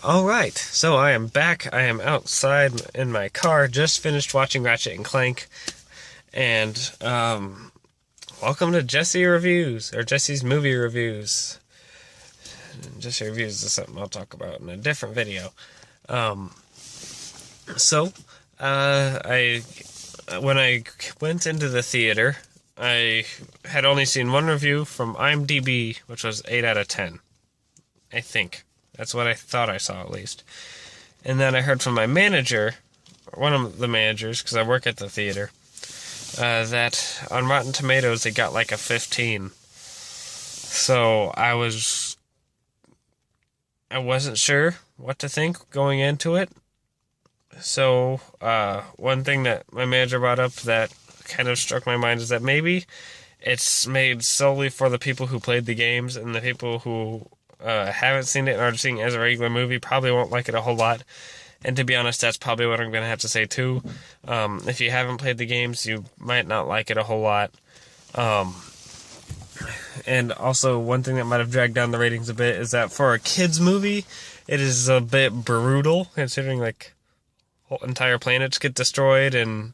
Alright, so I am back. I am outside in my car, just finished watching Ratchet and Clank, and, welcome to Jesse Reviews, or Jesse's Movie Reviews. Jesse Reviews is something I'll talk about in a different video. When I went into the theater, I had only seen one review from IMDb, which was 8 out of 10. I think. That's what I thought I saw, at least. And then I heard from my manager, or one of the managers, because I work at the theater, that on Rotten Tomatoes it got like a 15. So I wasn't sure what to think going into it. So one thing that my manager brought up that kind of struck my mind is that maybe it's made solely for the people who played the games, and the people who haven't seen it and are seeing it as a regular movie probably won't like it a whole lot. And to be honest, that's probably what I'm going to have to say too. If you haven't played the games, you might not like it a whole lot. And also, one thing that might have dragged down the ratings a bit is that for a kids movie, it is a bit brutal, considering like whole entire planets get destroyed and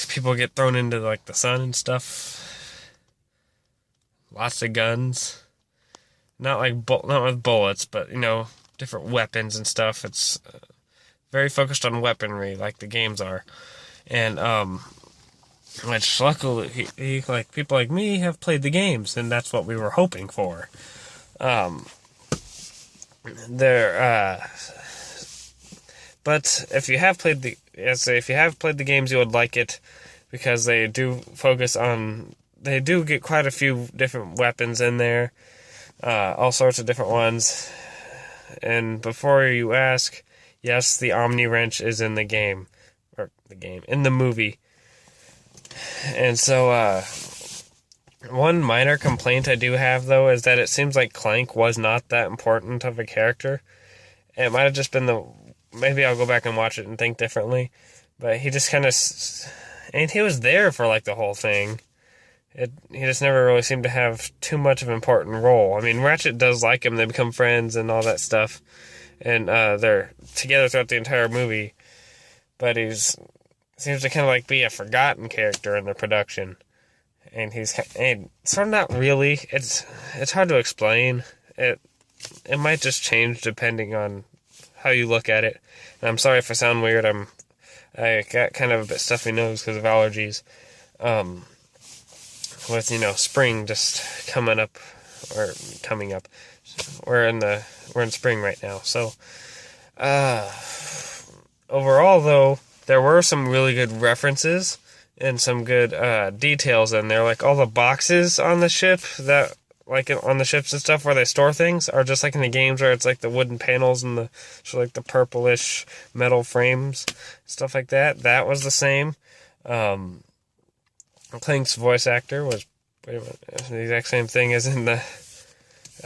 people get thrown into like the sun and stuff. Lots of guns. Not with bullets, but, different weapons and stuff. It's very focused on weaponry, like the games are. And, which luckily, people like me have played the games, and that's what we were hoping for. But if you have played the games, you would like it, because they do get quite a few different weapons in there. All sorts of different ones. And before you ask, yes, the Omni Wrench is in the game. In the movie. And so, one minor complaint I do have, though, is that it seems like Clank was not that important of a character. It might have just been maybe I'll go back and watch it and think differently. But he just kind of, and he was there for, the whole thing. He just never really seemed to have too much of an important role. I mean, Ratchet does like him. They become friends and all that stuff. And they're together throughout the entire movie. But seems to kind of be a forgotten character in the production. And he's sort of not really. It's hard to explain. It might just change depending on how you look at it. And I'm sorry if I sound weird. I got kind of a bit stuffy nose because of allergies. With, spring just coming up. We're in spring right now. So, overall, though, there were some really good references and some good details in there. Like all the boxes on the ship on the ships and stuff where they store things are just like in the games where it's like the wooden panels and the purplish metal frames, stuff like that. That was the same. Clank's voice actor was pretty much the exact same thing as in the...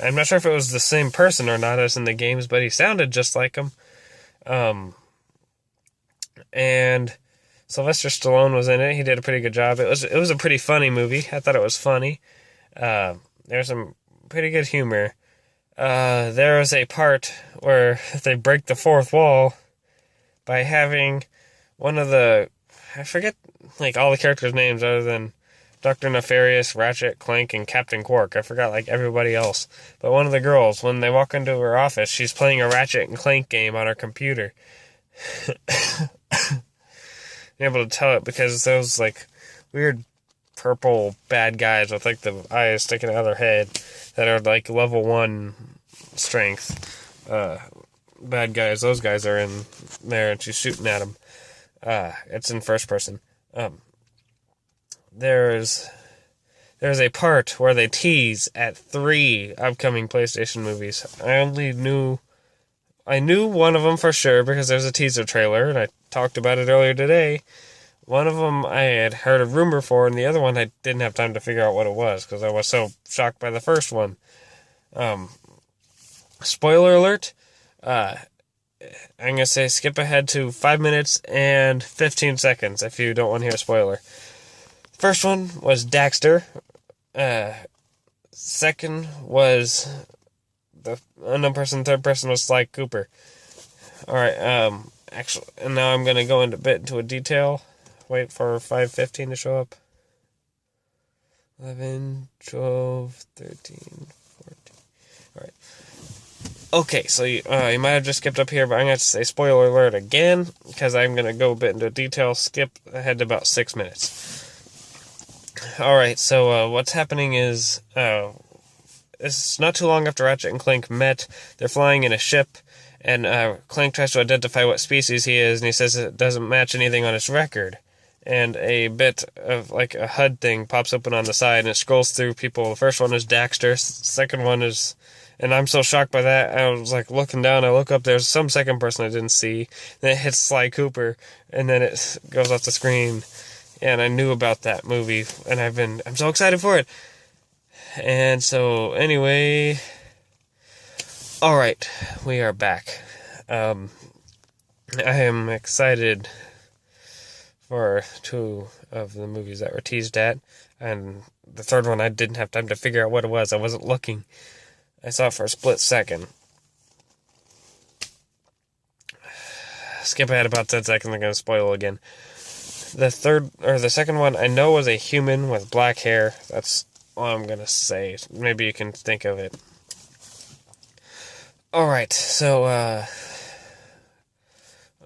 I'm not sure if it was the same person or not as in the games, but he sounded just like him. And Sylvester Stallone was in it. He did a pretty good job. It was a pretty funny movie. I thought it was funny. There's some pretty good humor. There was a part where they break the fourth wall by having one of the... I forget, all the characters' names other than Dr. Nefarious, Ratchet, Clank, and Captain Quark. I forgot, everybody else. But one of the girls, when they walk into her office, she's playing a Ratchet and Clank game on her computer. You're able to tell it because those, weird purple bad guys with, the eyes sticking out of their head that are, level 1 strength. Bad guys, those guys are in there, and she's shooting at them. It's in first person. There's a part where they tease at 3 upcoming PlayStation movies. I knew one of them for sure because there's a teaser trailer, and I talked about it earlier today. One of them I had heard a rumor for, and the other one I didn't have time to figure out what it was because I was so shocked by the first one. Spoiler alert. I'm going to say skip ahead to 5 minutes and 15 seconds if you don't want to hear a spoiler. First one was Daxter. Second was the unknown person, third person was Sly Cooper. Alright, actually, and now I'm going to go into a detail. Wait for 5:15 to show up. 11, 12, 13, 14. Alright. Okay, so you might have just skipped up here, but I'm going to say spoiler alert again, because I'm going to go a bit into detail, skip ahead to about 6 minutes. Alright, so what's happening is, it's not too long after Ratchet and Clank met. They're flying in a ship, and Clank tries to identify what species he is, and he says it doesn't match anything on his record. And a bit of, like, a HUD thing pops open on the side, and it scrolls through people. The first one is Daxter, second one is... And I'm so shocked by that, I was, like, looking down, I look up, there's some second person I didn't see, then it hits Sly Cooper, and then it goes off the screen. And I knew about that movie, and I'm so excited for it. And so, anyway, alright, we are back. I am excited for 2 of the movies that were teased at, and the third one I didn't have time to figure out what it was. I wasn't looking. I saw it for a split second. Skip ahead about 10 seconds, I'm going to spoil again. The second one I know was a human with black hair. That's all I'm going to say. Maybe you can think of it. Alright, so,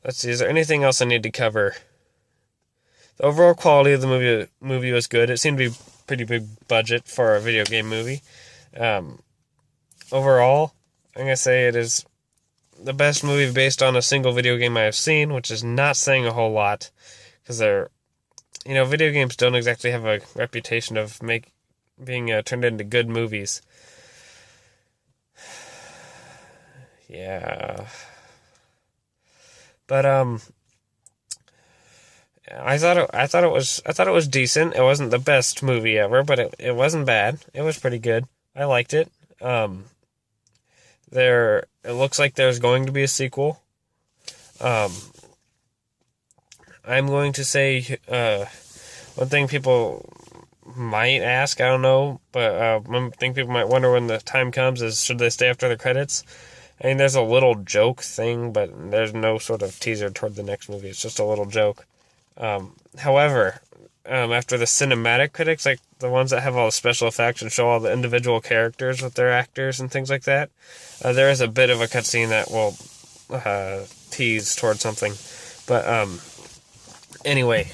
let's see, is there anything else I need to cover? The overall quality of the movie was good. It seemed to be pretty big budget for a video game movie. Overall, I'm going to say it is the best movie based on a single video game I have seen, which is not saying a whole lot, because video games don't exactly have a reputation of being turned into good movies. Yeah. But, I thought it was decent. It wasn't the best movie ever, but it wasn't bad. It was pretty good. I liked it. It looks like there's going to be a sequel. I'm going to say, one thing people might ask, I don't know, but one thing people might wonder when the time comes is, should they stay after the credits? I mean, there's a little joke thing, but there's no sort of teaser toward the next movie. It's just a little joke. However, after the cinematic critics, like the ones that have all the special effects and show all the individual characters with their actors and things like that, there is a bit of a cutscene that will tease towards something. But anyway,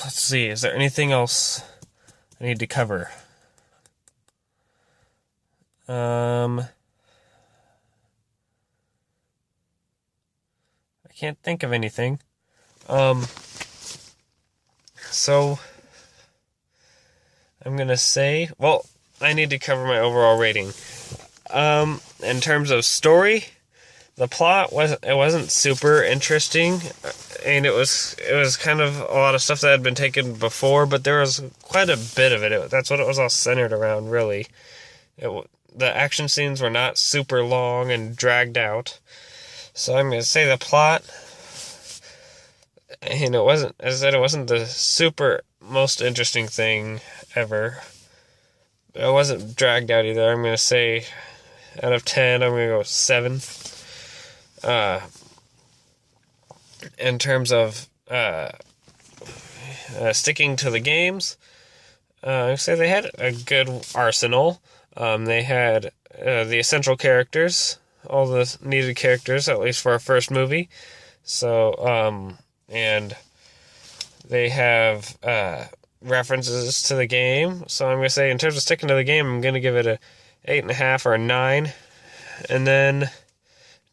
let's see. Is there anything else I need to cover? I can't think of anything. So I'm gonna say, well, I need to cover my overall rating. In terms of story, the plot wasn't super interesting, and it was kind of a lot of stuff that had been taken before, but there was quite a bit of it. That's what it was all centered around, really. The action scenes were not super long and dragged out. So I'm going to say the plot, and it wasn't the super most interesting thing ever. It wasn't dragged out either. I'm going to say, out of 10, I'm going to go 7. In terms of sticking to the games, I'd say they had a good arsenal. They had the essential characters, all the needed characters, at least for our first movie. So, and they have references to the game. So I'm going to say, in terms of sticking to the game, I'm going to give it a 8.5 or a 9. And then, in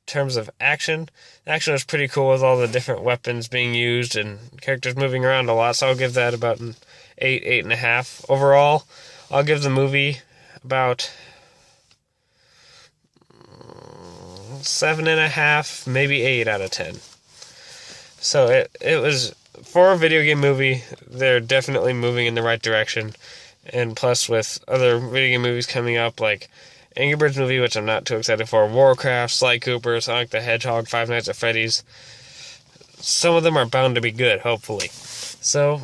terms of action was pretty cool with all the different weapons being used and characters moving around a lot. So I'll give that about an 8.5. Overall, I'll give the movie about 7.5, maybe 8 out of 10. So it was, for a video game movie, they're definitely moving in the right direction. And plus, with other video game movies coming up, like Angry Birds movie, which I'm not too excited for, Warcraft, Sly Cooper, Sonic the Hedgehog, Five Nights at Freddy's, some of them are bound to be good, hopefully. So,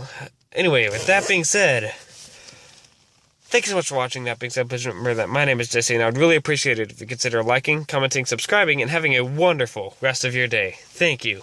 anyway, with that being said, Thank you so much for watching. That being said, please remember that my name is Jesse, and I would really appreciate it if you consider liking, commenting, subscribing, and having a wonderful rest of your day. Thank you.